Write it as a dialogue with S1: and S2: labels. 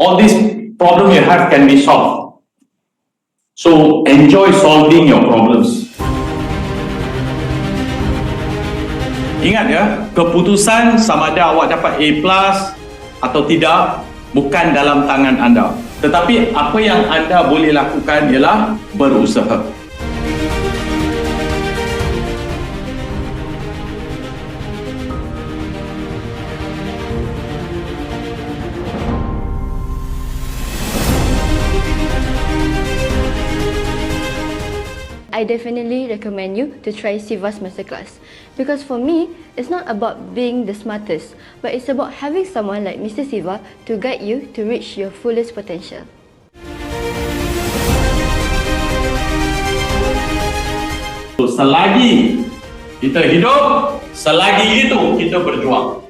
S1: all these problems you have can be solved. So enjoy solving your problems. Ingat ya, keputusan sama ada awak dapat A+ atau tidak bukan dalam tangan anda. Tetapi apa yang anda boleh lakukan ialah berusaha.
S2: I definitely recommend you to try Siva's Masterclass, because for me, it's not about being the smartest, but it's about having someone like Mr. Siva to guide you to reach your fullest potential.
S1: Selagi kita hidup, selagi itu kita berjuang.